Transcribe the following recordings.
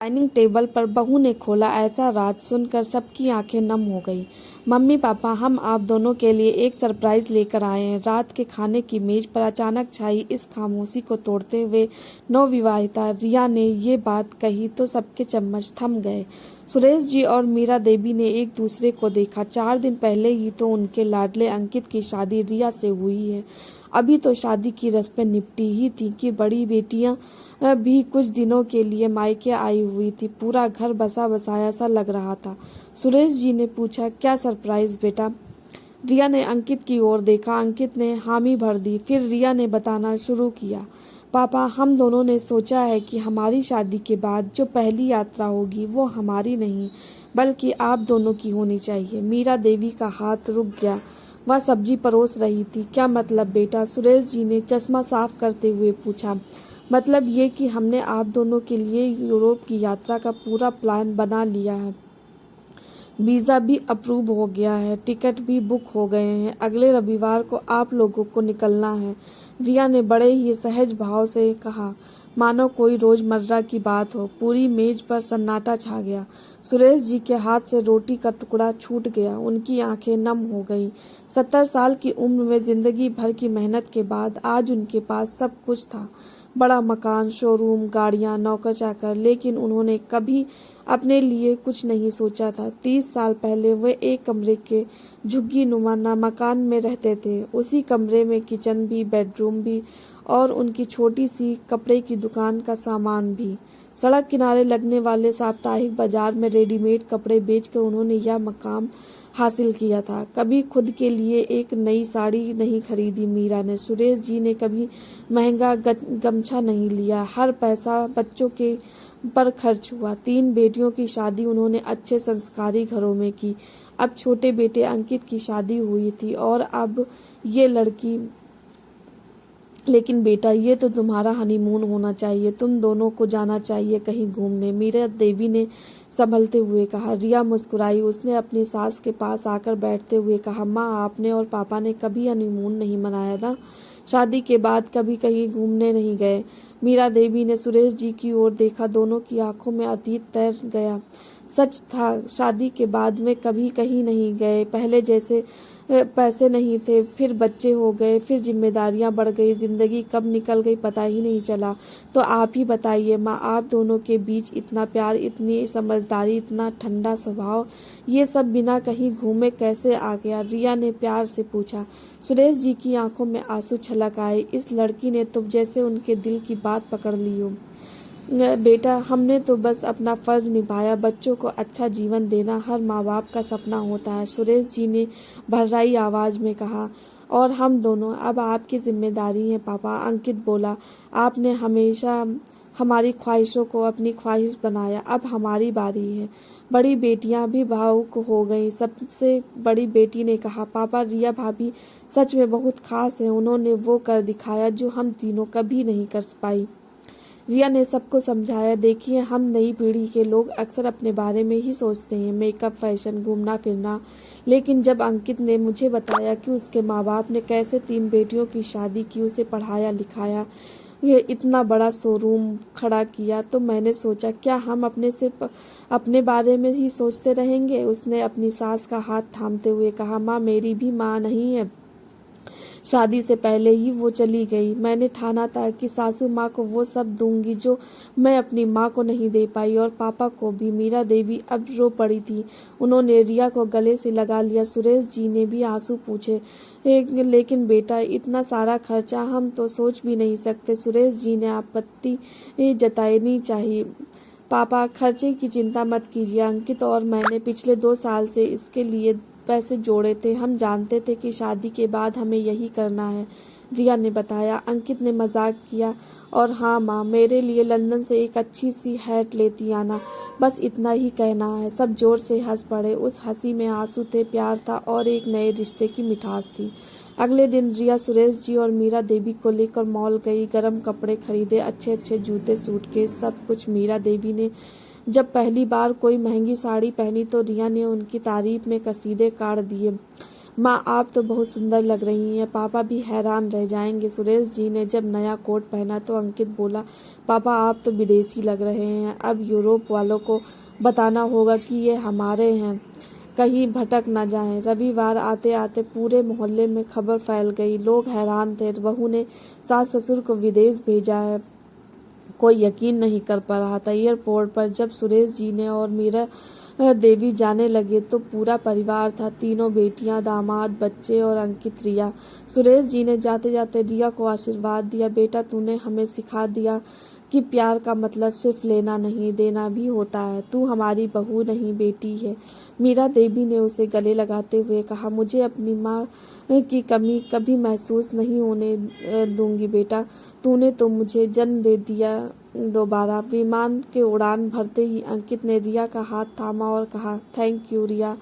Dining table पर बहू ने खोला। ऐसा राज सुनकर सबकी आंखें नम हो गई। मम्मी पापा, हम आप दोनों के लिए एक सरप्राइज लेकर आए हैं। रात के खाने की मेज पर अचानक छाई इस खामोशी को तोड़ते हुए नवविवाहिता रिया ने ये बात कही तो सबके चम्मच थम गए। सुरेश जी और मीरा देवी ने एक दूसरे को देखा। 4 दिन पहले ही तो उनके लाडले अंकित की शादी रिया से हुई है। अभी तो शादी की रस्में निपटी ही थी कि बड़ी बेटियां भी कुछ दिनों के लिए मायके आई हुई थी। पूरा घर बसा बसाया सा लग रहा था। सुरेश जी ने पूछा, क्या सरप्राइज बेटा? रिया ने अंकित की ओर देखा। अंकित ने हामी भर दी। फिर रिया ने बताना शुरू किया, पापा, हम दोनों ने सोचा है कि हमारी शादी के बाद जो पहली यात्रा होगी वो हमारी नहीं बल्कि आप दोनों की होनी चाहिए। मीरा देवी का हाथ रुक गया। वह सब्जी परोस रही थी। क्या मतलब बेटा? सुरेश जी ने चश्मा साफ करते हुए पूछा। मतलब ये कि हमने आप दोनों के लिए यूरोप की यात्रा का पूरा प्लान बना लिया है। वीज़ा भी अप्रूव हो गया है, टिकट भी बुक हो गए हैं। अगले रविवार को आप लोगों को निकलना है। रिया ने बड़े ही सहज भाव से कहा, मानो कोई रोजमर्रा की बात हो। पूरी मेज पर सन्नाटा छा गया। सुरेश जी के हाथ से रोटी का टुकड़ा छूट गया। उनकी आंखें नम हो गईं। 70 साल की उम्र में जिंदगी भर की मेहनत के बाद आज उनके पास सब कुछ था। बड़ा मकान, शोरूम, गाड़ियां, नौकर चाकर, लेकिन उन्होंने कभी अपने लिए कुछ नहीं सोचा था। 30 साल पहले वे एक कमरे के झुग्गी नुमा मकान में रहते थे। उसी कमरे में किचन भी, बेडरूम भी और उनकी छोटी सी कपड़े की दुकान का सामान भी। सड़क किनारे लगने वाले साप्ताहिक बाजार में रेडीमेड कपड़े बेचकर उन्होंने यह मकाम हासिल किया था। कभी खुद के लिए एक नई साड़ी नहीं खरीदी मीरा ने। सुरेश जी ने कभी महंगा गमछा नहीं लिया। हर पैसा बच्चों के पर खर्च हुआ। 3 बेटियों की शादी उन्होंने अच्छे संस्कारी घरों में की। अब छोटे बेटे अंकित की शादी हुई थी और अब ये लड़की। लेकिन बेटा, ये तो तुम्हारा हनीमून होना चाहिए। तुम दोनों को जाना चाहिए कहीं घूमने, मीरा देवी ने संभलते हुए कहा। रिया मुस्कुराई। उसने अपनी सास के पास आकर बैठते हुए कहा, माँ, आपने और पापा ने कभी हनीमून नहीं मनाया था? शादी के बाद कभी कहीं घूमने नहीं गए? मीरा देवी ने सुरेश जी की ओर देखा। दोनों की आंखों में अतीत तैर गया। सच था, शादी के बाद में कभी कहीं नहीं गए। पहले जैसे पैसे नहीं थे, फिर बच्चे हो गए, फिर जिम्मेदारियां बढ़ गई। जिंदगी कब निकल गई पता ही नहीं चला। तो आप ही बताइए माँ, आप दोनों के बीच इतना प्यार, इतनी समझदारी, इतना ठंडा स्वभाव, ये सब बिना कहीं घूमे कैसे आ गया? रिया ने प्यार से पूछा। सुरेश जी की आंखों में आंसू छलक आए। इस लड़की ने तो जैसे उनके दिल की बात पकड़ ली हो। बेटा, हमने तो बस अपना फर्ज निभाया। बच्चों को अच्छा जीवन देना हर माँ बाप का सपना होता है, सुरेश जी ने भर्राई आवाज में कहा। और हम दोनों अब आपकी जिम्मेदारी हैं पापा, अंकित बोला। आपने हमेशा हमारी ख्वाहिशों को अपनी ख्वाहिश बनाया। अब हमारी बारी है। बड़ी बेटियां भी भावुक हो गईं। सबसे बड़ी बेटी ने कहा, पापा, रिया भाभी सच में बहुत खास है। उन्होंने वो कर दिखाया जो हम तीनों कभी नहीं कर पाई। रिया ने सबको समझाया, देखिए, हम नई पीढ़ी के लोग अक्सर अपने बारे में ही सोचते हैं, मेकअप, फैशन, घूमना फिरना। लेकिन जब अंकित ने मुझे बताया कि उसके माँ बाप ने कैसे 3 बेटियों की शादी की, उसे पढ़ाया लिखाया, ये इतना बड़ा शोरूम खड़ा किया, तो मैंने सोचा, क्या हम सिर्फ अपने बारे में ही सोचते रहेंगे? उसने अपनी सास का हाथ थामते हुए कहा, माँ, मेरी भी माँ नहीं है। शादी से पहले ही वो चली गई। मैंने ठाना था कि सासू माँ को वो सब दूंगी जो मैं अपनी माँ को नहीं दे पाई, और पापा को भी। मीरा देवी अब रो पड़ी थी। उन्होंने रिया को गले से लगा लिया। सुरेश जी ने भी आंसू पूछे, लेकिन बेटा, इतना सारा खर्चा हम तो सोच भी नहीं सकते। सुरेश जी ने आपत्ति जतानी चाहिए। पापा, खर्चे की चिंता मत कीजिए। अंकित और मैंने पिछले 2 साल से इसके लिए पैसे जोड़े थे। हम जानते थे कि शादी के बाद हमें यही करना है, रिया ने बताया। अंकित ने मजाक किया, और हाँ माँ, मेरे लिए लंदन से एक अच्छी सी हैट लेती आना, बस इतना ही कहना है। सब जोर से हंस पड़े। उस हंसी में आंसू थे, प्यार था और एक नए रिश्ते की मिठास थी। अगले दिन रिया सुरेश जी और मीरा देवी को लेकर मॉल गई। गर्म कपड़े खरीदे, अच्छे अच्छे जूते, सूटकेस, सब कुछ। मीरा देवी ने जब पहली बार कोई महंगी साड़ी पहनी तो रिया ने उनकी तारीफ में कसीदे काढ़ दिए। माँ आप तो बहुत सुंदर लग रही हैं, पापा भी हैरान रह जाएंगे। सुरेश जी ने जब नया कोट पहना तो अंकित बोला, पापा आप तो विदेशी लग रहे हैं, अब यूरोप वालों को बताना होगा कि ये हमारे हैं, कहीं भटक न जाएं। रविवार आते आते पूरे मोहल्ले में खबर फैल गई, लोग हैरान थे, बहू ने सास ससुर को विदेश भेजा है। कोई यकीन नहीं कर पा रहा था। एयरपोर्ट पर जब सुरेश जी ने और मीरा देवी जाने लगे तो पूरा परिवार था, तीनों बेटियां, दामाद, बच्चे और अंकित, रिया। सुरेश जी ने जाते जाते रिया को आशीर्वाद दिया, बेटा तूने हमें सिखा दिया कि प्यार का मतलब सिर्फ लेना नहीं देना भी होता है, तू हमारी बहू नहीं बेटी है। मीरा देवी ने उसे गले लगाते हुए कहा, मुझे अपनी माँ की कमी कभी महसूस नहीं होने दूंगी बेटा, तूने तो मुझे जन्म दे दिया दोबारा। विमान के उड़ान भरते ही अंकित ने रिया का हाथ थामा और कहा, थैंक यू रिया,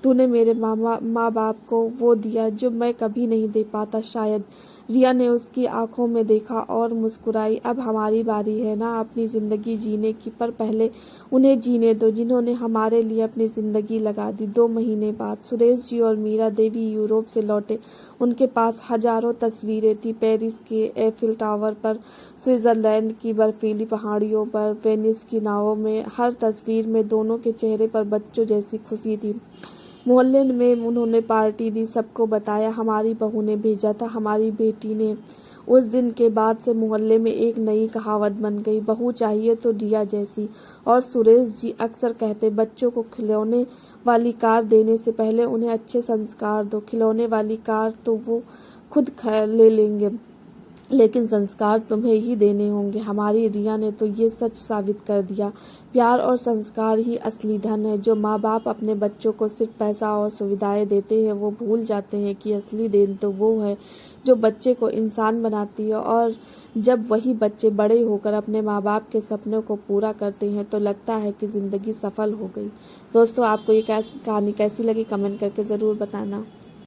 तूने मेरे माँ बाप को वो दिया जो मैं कभी नहीं दे पाता शायद। रिया ने उसकी आंखों में देखा और मुस्कुराई, अब हमारी बारी है ना अपनी ज़िंदगी जीने की, पर पहले उन्हें जीने दो जिन्होंने हमारे लिए अपनी ज़िंदगी लगा दी। 2 महीने बाद सुरेश जी और मीरा देवी यूरोप से लौटे। उनके पास हजारों तस्वीरें थी, पेरिस के एफिल टावर पर, स्विट्ज़रलैंड की बर्फीली पहाड़ियों पर, वेनिस की नावों में। हर तस्वीर में दोनों के चेहरे पर बच्चों जैसी खुशी थी। मोहल्ले में उन्होंने पार्टी दी, सबको बताया हमारी बहू ने भेजा था, हमारी बेटी ने। उस दिन के बाद से मोहल्ले में एक नई कहावत बन गई, बहू चाहिए तो रिया जैसी। और सुरेश जी अक्सर कहते, बच्चों को खिलौने वाली कार देने से पहले उन्हें अच्छे संस्कार दो। खिलौने वाली कार तो वो खुद ले लेंगे, लेकिन संस्कार तुम्हें ही देने होंगे। हमारी रिया ने तो ये सच साबित कर दिया। प्यार और संस्कार ही असली धन है। जो माँ बाप अपने बच्चों को सिर्फ पैसा और सुविधाएं देते हैं वो भूल जाते हैं कि असली देन तो वो है जो बच्चे को इंसान बनाती है। और जब वही बच्चे बड़े होकर अपने माँ बाप के सपनों को पूरा करते हैं तो लगता है कि ज़िंदगी सफल हो गई। दोस्तों आपको ये कहानी कैसी लगी कमेंट करके ज़रूर बताना।